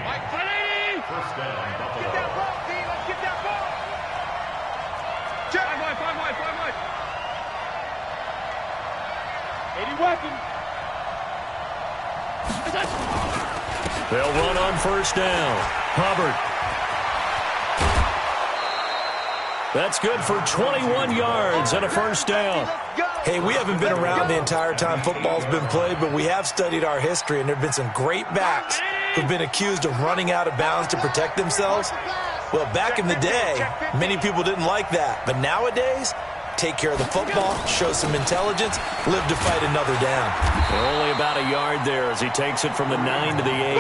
Speaker 5: Buffalo. Get that ball, D. Let's get that ball. Five wide. 80 weapons.
Speaker 1: They'll run on first down. Hubbard. That's good for 21 yards and a first down.
Speaker 3: Hey, we haven't been around the entire time football's been played, but we have studied our history, and there have been some great backs who've been accused of running out of bounds to protect themselves. Well, back in the day, many people didn't like that. But nowadays, take care of the football, show some intelligence, live to fight another down.
Speaker 1: Only about a yard there as he takes it from the 9 to the 8.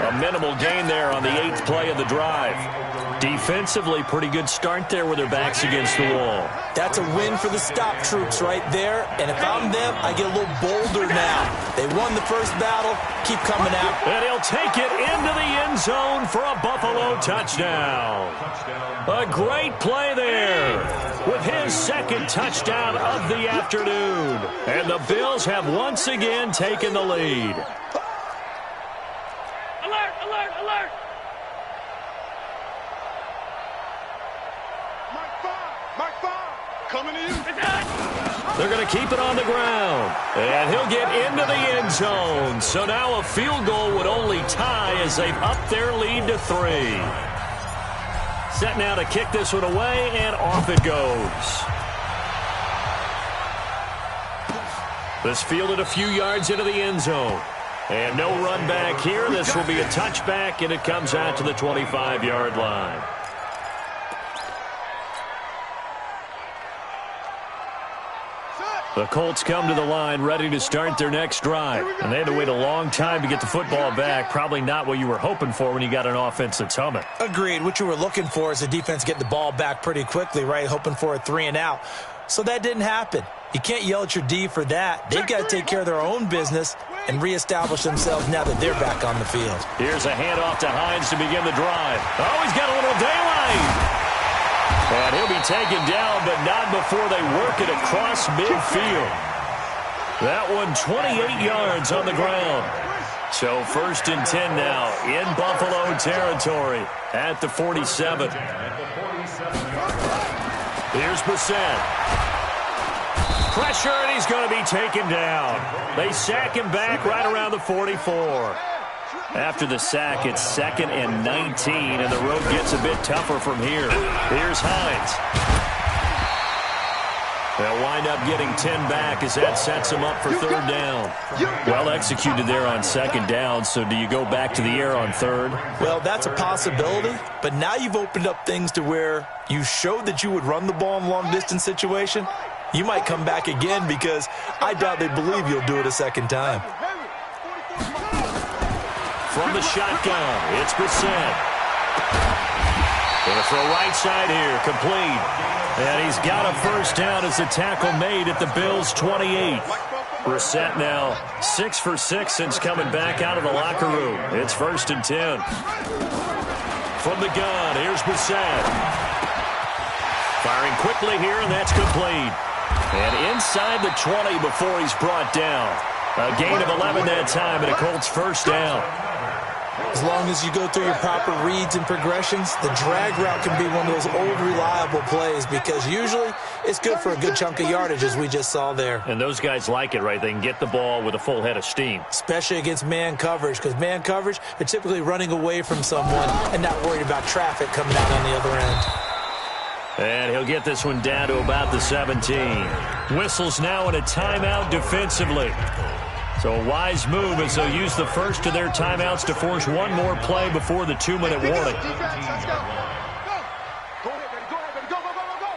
Speaker 1: A minimal gain there on the 8th play of the drive. Defensively, pretty good start there with their backs against the wall.
Speaker 3: That's a win for the stop troops right there. And if I'm them, I get a little bolder now. They won the first battle. Keep coming out.
Speaker 1: And he'll take it into the end zone for a Buffalo touchdown. A great play there with his second touchdown of the afternoon. And the Bills have once again taken the lead.
Speaker 5: Alert, alert, alert.
Speaker 2: Mark 5, coming to you.
Speaker 1: They're going to keep it on the ground. And he'll get into the end zone. So now a field goal would only tie as they've upped their lead to 3. Set now to kick this one away, and off it goes. This fielded a few yards into the end zone. And no run back here. This will be a touchback, and it comes out to the 25-yard line. The Colts come to the line ready to start their next drive. And they had to wait a long time to get the football back. Probably not what you were hoping for when you got an offense that's humming.
Speaker 3: Agreed. What you were looking for is the defense get the ball back pretty quickly, right? Hoping for a 3 and out. So that didn't happen. You can't yell at your D for that. They've got to take care of their own business and reestablish themselves now that they're back on the field.
Speaker 1: Here's a handoff to Hines to begin the drive. Oh, he's got a little daylight. And he'll be taken down, but not before they work it across midfield. That one 28 yards on the ground. So first and 10 now in Buffalo territory at the 47. Here's Brissett. Pressure, and he's going to be taken down. They sack him back right around the 44. After the sack, it's 2nd and 19, and the road gets a bit tougher from here. Here's Hines. They'll wind up getting 10 back as that sets them up for third down. Well executed there on second down, so do you go back to the air on third?
Speaker 3: Well, that's a possibility, but now you've opened up things to where you showed that you would run the ball in long-distance situation. You might come back again because I doubt they believe you'll do it a second time.
Speaker 1: From the shotgun, it's Brissett. Going to throw right side here, complete. And he's got a first down as the tackle made at the Bills' 28. Brissett now 6 for 6 since coming back out of the locker room. It's 1st and 10. From the gun, here's Brissett. Firing quickly here, and that's complete. And inside the 20 before he's brought down. A gain of 11 that time, and a Colts first down.
Speaker 3: As long as you go through your proper reads and progressions, the drag route can be one of those old reliable plays because usually it's good for a good chunk of yardage, as we just saw there.
Speaker 1: And those guys like it, right? They can get the ball with a full head of steam.
Speaker 3: Especially against man coverage, because man coverage, they're typically running away from someone and not worried about traffic coming out on the other end.
Speaker 1: And he'll get this one down to about the 17. Whistles now in a timeout defensively. So a wise move as they'll use the first of their timeouts to force one more play before the 2-minute warning.
Speaker 2: Let's go. Go ahead, baby. Go ahead, baby. Go, go, go, go, go.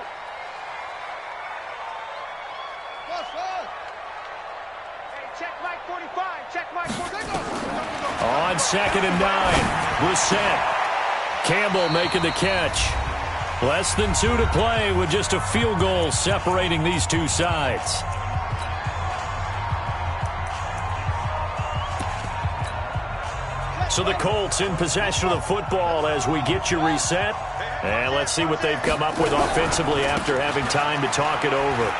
Speaker 5: Hey, check Mike 45. Check Mike 45.
Speaker 1: On 2nd and 9. Brissett. Campbell making the catch. Less than 2 to play with just a field goal separating these two sides. So the Colts in possession of the football as we get you reset. And let's see what they've come up with offensively after having time to talk it over.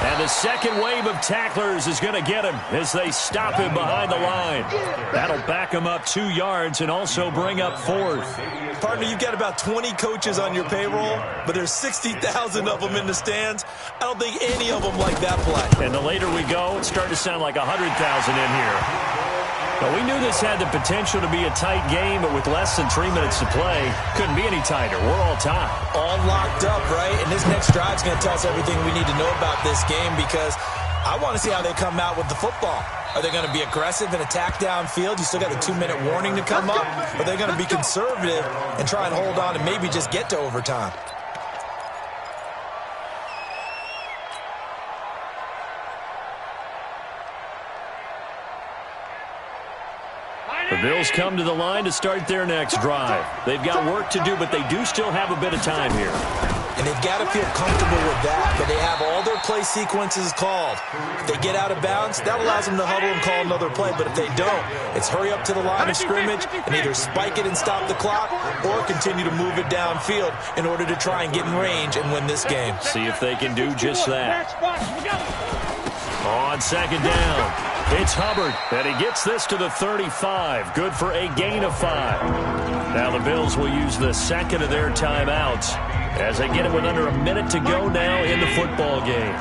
Speaker 1: And the second wave of tacklers is going to get him as they stop him behind the line. That'll back him up 2 yards and also bring up 4th.
Speaker 3: Partner, you've got about 20 coaches on your payroll, but there's 60,000 of them in the stands. I don't think any of them like that play.
Speaker 1: And the later we go, it's starting to sound like 100,000 in here. But we knew this had the potential to be a tight game, but with less than 3 minutes to play, couldn't be any tighter. We're all tied.
Speaker 3: All locked up, right? And this next drive's going to tell us everything we need to know about this game because I want to see how they come out with the football. Are they going to be aggressive and attack downfield? You still got the 2-minute warning to come up? Or are they going to be conservative and try and hold on and maybe just get to overtime?
Speaker 1: The Bills come to the line to start their next drive. They've got work to do, but they do still have a bit of time here.
Speaker 3: And they've got to feel comfortable with that they have all their play sequences called. If they get out of bounds, that allows them to huddle and call another play. But if they don't, it's hurry up to the line of scrimmage and either spike it and stop the clock or continue to move it downfield in order to try and get in range and win this game.
Speaker 1: See if they can do just that. On 2nd down, it's Hubbard, and he gets this to the 35. Good for a gain of 5. Now the Bills will use the second of their timeouts as they get it with under a minute to go now in the football game.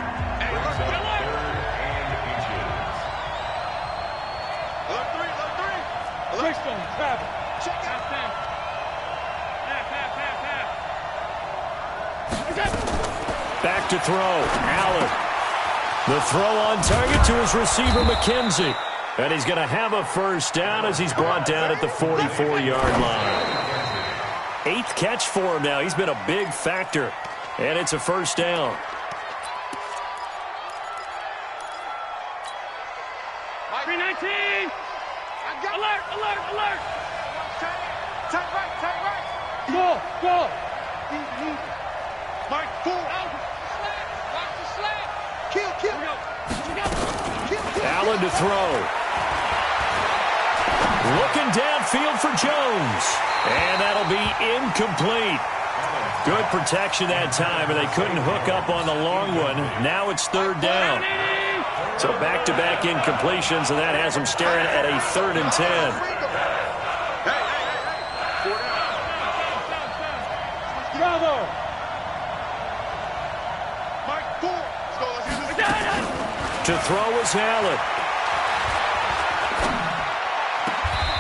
Speaker 1: Back to throw, Allen. The throw on target to his receiver, McKenzie. And he's going to have a first down as he's brought down at the 44-yard line. 8th catch for him now. He's been a big factor. And it's a first down.
Speaker 5: Alert, alert, alert.
Speaker 2: Tight right, tight right.
Speaker 5: Go.
Speaker 2: Mike, 4.
Speaker 5: Watch the slant.
Speaker 2: Kill.
Speaker 1: Allen to throw. Looking downfield for Jones. And that'll be incomplete. Good protection that time, and they couldn't hook up on the long one. Now it's 3rd down. So back-to-back incompletions, and that has them staring at a 3rd and 10.
Speaker 5: Bravo.
Speaker 2: Mike, 4.
Speaker 1: To throw is Allen.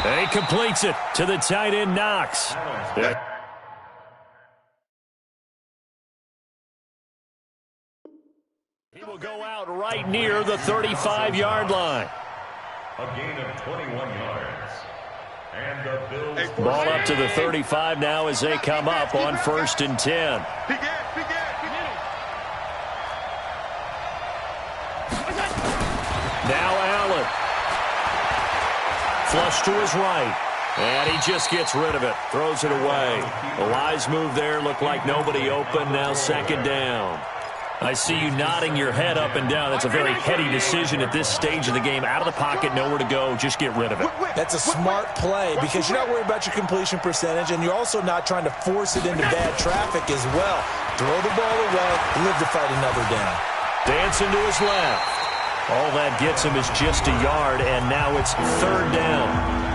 Speaker 1: And he completes it to the tight end, Knox. He will go out right near the 35-yard line.
Speaker 4: A gain of 21 yards. And the Bills
Speaker 1: Ball up to the 35 now as they come up on 1st and 10. Now Allen. Flush to his right. And he just gets rid of it. Throws it away. A wise move there. Looked like nobody open. Now 2nd down. I see you nodding your head up and down. That's a very heady decision at this stage of the game. Out of the pocket, nowhere to go. Just get rid of it.
Speaker 3: That's a smart play because you're not worried about your completion percentage, and you're also not trying to force it into bad traffic as well. Throw the ball away, live to fight another down.
Speaker 1: Dancing to his left. All that gets him is just a yard, and now it's third down.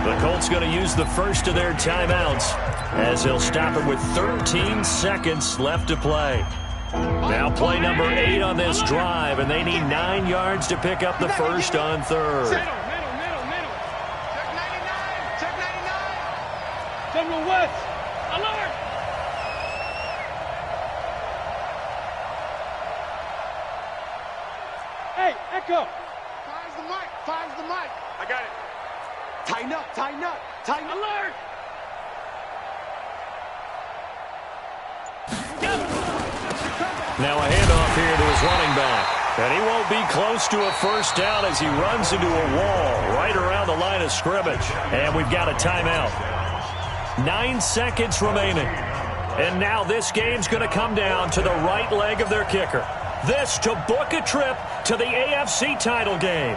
Speaker 1: The Colts going to use the first of their timeouts as they'll stop it with 13 seconds left to play. Now play number 8 on this drive, and they need 9 yards to pick up the first on third.
Speaker 5: Middle. Check 99. General West, alert. Hey, Echo.
Speaker 2: Finds the mic. I got it. Tighten up.
Speaker 5: Alert.
Speaker 1: Now a handoff here to his running back. And he won't be close to a first down as he runs into a wall right around the line of scrimmage. And we've got a timeout. 9 seconds remaining. And now this game's going to come down to the right leg of their kicker. This to book a trip to the AFC title game.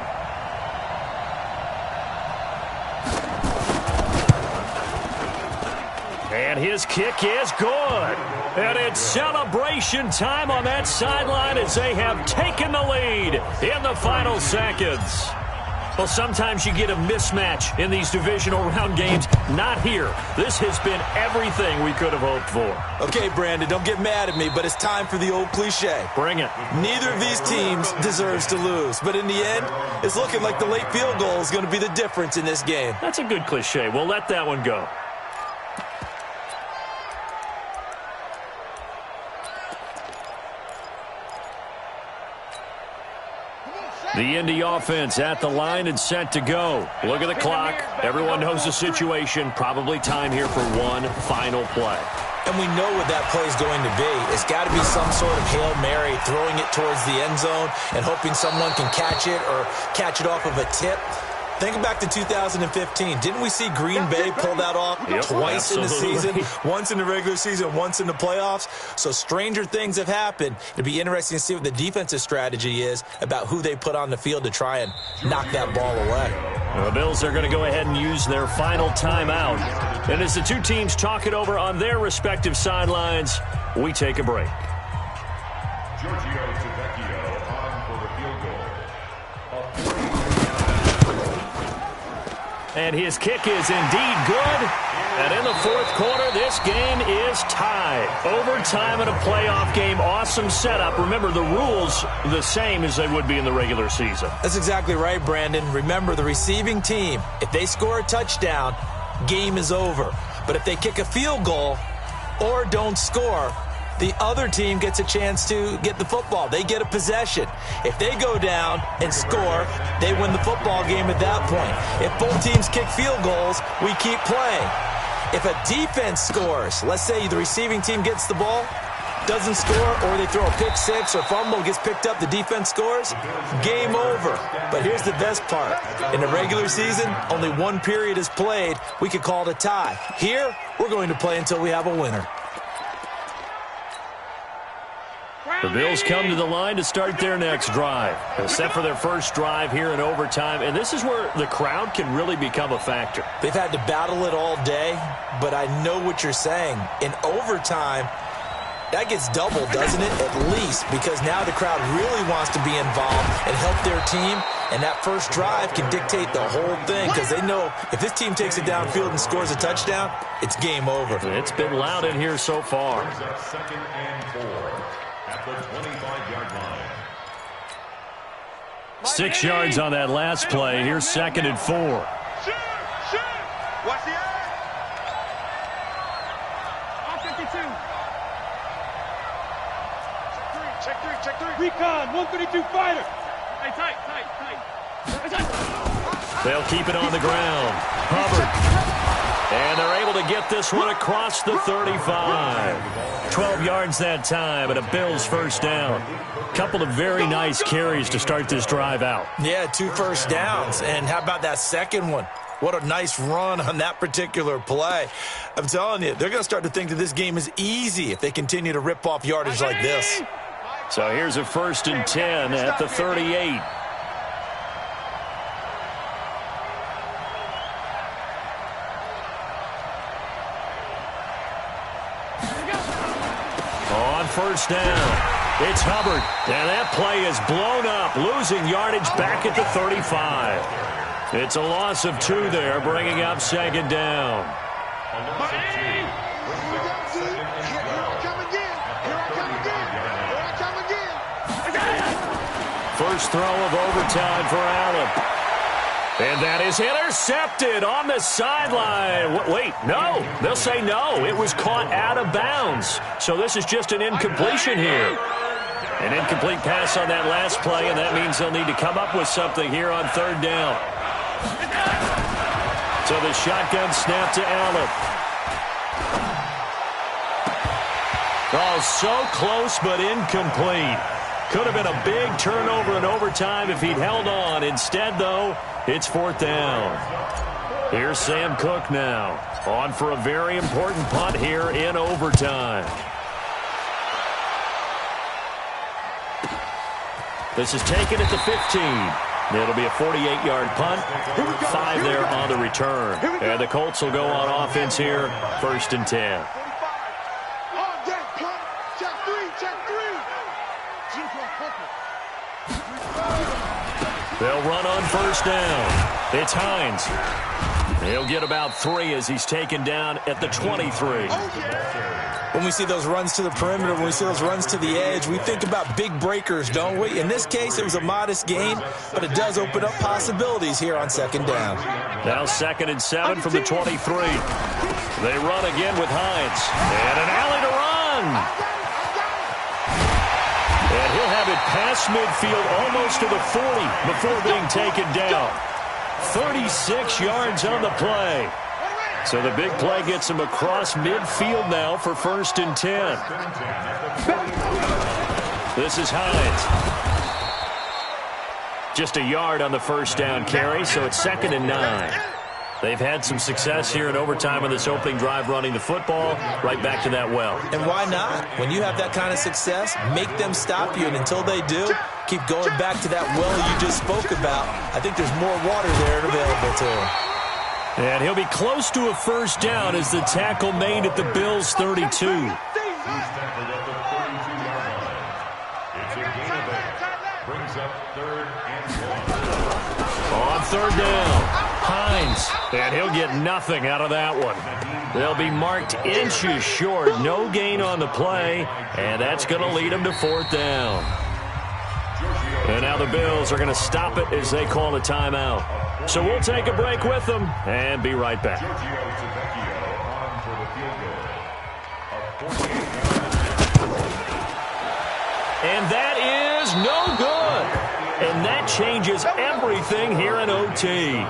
Speaker 1: And his kick is good. And it's celebration time on that sideline as they have taken the lead in the final seconds. Well, sometimes you get a mismatch in these divisional round games. Not here. This has been everything we could have hoped for.
Speaker 3: Okay, Brandon, don't get mad at me, but it's time for the old cliche.
Speaker 1: Bring it.
Speaker 3: Neither of these teams deserves to lose, but in the end, it's looking like the late field goal is going to be the difference in this game.
Speaker 1: That's a good cliche. We'll let that one go. The Indy offense at the line and set to go. Look at the clock. Everyone knows the situation. Probably time here for one final play.
Speaker 3: And we know what that play is going to be. It's got to be some sort of Hail Mary, throwing it towards the end zone and hoping someone can catch it or catch it off of a tip. Think back to 2015. Didn't we see Green Bay pull that off twice in the season? Once in the regular season, once in the playoffs. So stranger things have happened. It'll be interesting to see what the defensive strategy is about who they put on the field to try and knock that ball away.
Speaker 1: The Bills are going to go ahead and use their final timeout. And as the two teams talk it over on their respective sidelines, we take a break. And his kick is indeed good. And in the fourth quarter, this game is tied. Overtime in a playoff game. Awesome setup. Remember, the rules the same as they would be in the regular season.
Speaker 3: That's exactly right, Brandon. Remember, the receiving team, if they score a touchdown, game is over. But if they kick a field goal or don't score, the other team gets a chance to get the football. They get a possession. If they go down and score, they win the football game at that point. If both teams kick field goals, we keep playing. If a defense scores, let's say the receiving team gets the ball, doesn't score, or they throw a pick six or fumble, gets picked up, the defense scores, game over. But here's the best part. In the regular season, only one period is played. We could call it a tie. Here, we're going to play until we have a winner.
Speaker 1: The Bills come to the line to start their next drive. Set for their first drive here in overtime, and this is where the crowd can really become a factor.
Speaker 3: They've had to battle it all day, but I know what you're saying. In overtime, that gets doubled, doesn't it? At least, because now the crowd really wants to be involved and help their team, and that first drive can dictate the whole thing because they know if this team takes it downfield and scores a touchdown, it's game over.
Speaker 1: It's been loud in here so far.
Speaker 4: Second and 4 at the 25-yard line.
Speaker 1: 6 yards on that last play. Here's second and 4.
Speaker 2: Shoot! Watch the eye! Check three.
Speaker 5: Recon, 132 fighter. Hey, tight.
Speaker 1: They'll keep it on the ground. Hubbard. And they're able to get this one across the 35. 12 yards that time, and a Bills first down. Couple of very nice carries to start this drive out.
Speaker 3: Yeah, 2 first downs. And how about that second one? What a nice run on that particular play. I'm telling you, they're going to start to think that this game is easy if they continue to rip off yardage like this.
Speaker 1: So here's a 1st and 10 at the 38. On first down. It's Hubbard, and that play is blown up, losing yardage back at the 35. It's a loss of 2 there, bringing up second down. First throw of overtime for Allen. And that is intercepted on the sideline. Wait, no. They'll say no. It was caught out of bounds. So this is just an incompletion here. An incomplete pass on that last play, and that means they'll need to come up with something here on third down. So the shotgun snap to Allen. Oh, so close but incomplete. Could have been a big turnover in overtime if he'd held on. Instead, though, it's fourth down. Here's Sam Cook now, on for a very important punt here in overtime. This is taken at the 15. It'll be a 48-yard punt, 5 there on the return. And the Colts will go on offense here, 1st and 10. They'll run on first down. It's Hines. He'll get about 3 as he's taken down at the 23.
Speaker 3: When we see those runs to the perimeter, when we see those runs to the edge, we think about big breakers, don't we? In this case, it was a modest gain, but it does open up possibilities here on second down.
Speaker 1: Now 2nd and 7 from the 23. They run again with Hines. And an alley to run. And he'll have it past midfield almost to the 40 before being taken down. 36 yards on the play. So the big play gets him across midfield now for 1st and 10. This is Hines. Just a yard on the first down carry, so it's 2nd and 9. They've had some success here in overtime on this opening drive running the football right back to that well.
Speaker 3: And why not? When you have that kind of success, make them stop you, and until they do, keep going back to that well you just spoke about. I think there's more water there available to him.
Speaker 1: And he'll be close to a first down as the tackle made at the Bills' 32.
Speaker 4: He's tackled at the 32-yard line. It's a gain of 8. Brings up 3rd and 1.
Speaker 1: On third down, Hines. And he'll get nothing out of that one. They'll be marked inches short. No gain on the play. And that's going to lead them to 4th down. And now the Bills are going to stop it as they call a timeout. So we'll take a break with them and be right back. And that is no good. And that changes everything here in OT.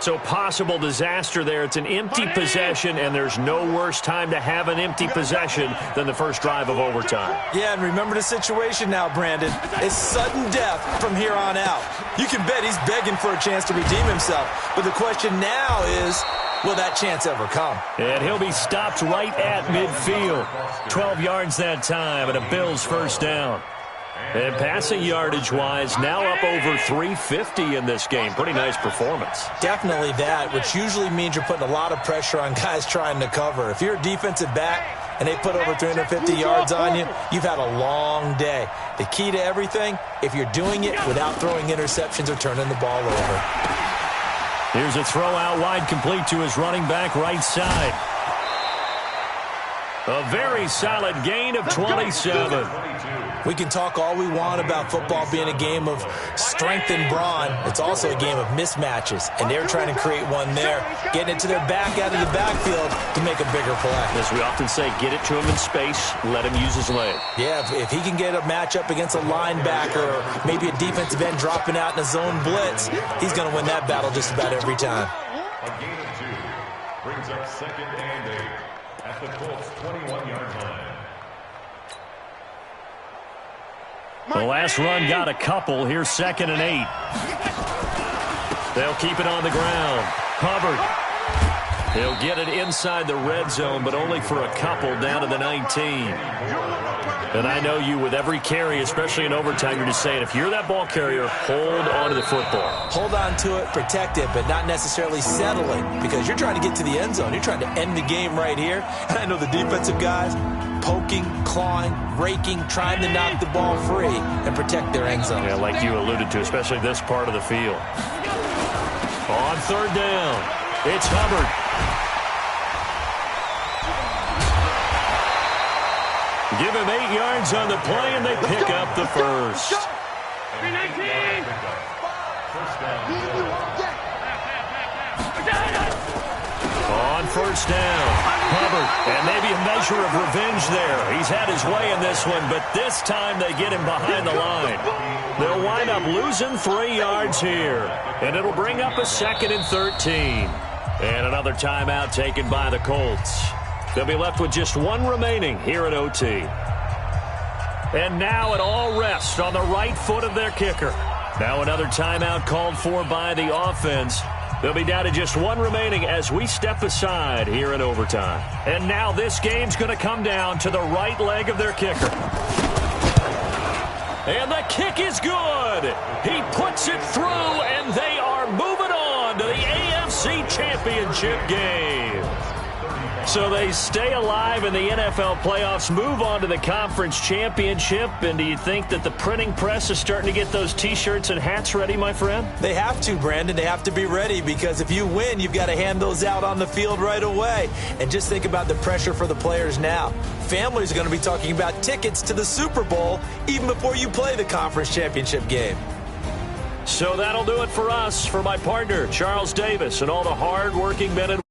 Speaker 1: So possible disaster there. It's an empty possession, and there's no worse time to have an empty possession than the first drive of overtime.
Speaker 3: Yeah, and remember the situation now, Brandon. It's sudden death from here on out. You can bet he's begging for a chance to redeem himself. But the question now is, will that chance ever come?
Speaker 1: And he'll be stopped right at midfield. 12 yards that time, and a Bills first down. And passing yardage-wise, now up over 350 in this game. Pretty nice performance.
Speaker 3: Definitely that, which usually means you're putting a lot of pressure on guys trying to cover. If you're a defensive back and they put over 350 yards on you, you've had a long day. The key to everything, if you're doing it without throwing interceptions or turning the ball over.
Speaker 1: Here's a throw out wide, complete to his running back right side. A very solid gain of 27.
Speaker 3: We can talk all we want about football being a game of strength and brawn. It's also a game of mismatches, and they're trying to create one there, getting it to their back out of the backfield to make a bigger play.
Speaker 1: As we often say, get it to him in space, let him use his leg.
Speaker 3: Yeah, if he can get a matchup against a linebacker or maybe a defensive end dropping out in a zone blitz, he's going to win that battle just about every time.
Speaker 4: A gain of 2 brings up 2nd and 8 at the Colts' 21-yard line.
Speaker 1: The last run got a couple. Here's 2nd and 8. They'll keep it on the ground. Hubbard. He'll get it inside the red zone, but only for a couple down to the 19. And I know you, with every carry, especially in overtime, you're just saying, if you're that ball carrier, hold on to the football.
Speaker 3: Hold on to it, protect it, but not necessarily settling, because you're trying to get to the end zone. You're trying to end the game right here. And I know the defensive guys, poking, clawing, raking, trying to knock the ball free and protect their end zone.
Speaker 1: Yeah, like you alluded to, especially this part of the field. On third down, it's Hubbard. Give him 8 yards on the play, and they pick up the first. On first down, Hubbard, and maybe a measure of revenge there. He's had his way in this one, but this time they get him behind the line. They'll wind up losing 3 yards here, and it'll bring up a 2nd and 13. And another timeout taken by the Colts. They'll be left with just 1 remaining here at OT. And now it all rests on the right foot of their kicker. Now another timeout called for by the offense. They'll be down to just 1 remaining as we step aside here in overtime. And now this game's going to come down to the right leg of their kicker. And the kick is good. He puts it through, and they are moving on to the AFC Championship game. So they stay alive in the NFL playoffs, move on to the conference championship. And do you think that the printing press is starting to get those T-shirts and hats ready, my friend?
Speaker 3: They have to, Brandon. They have to be ready because if you win, you've got to hand those out on the field right away. And just think about the pressure for the players now. Families are going to be talking about tickets to the Super Bowl even before you play the conference championship game.
Speaker 1: So that'll do it for us. For my partner, Charles Davis, and all the hard-working men and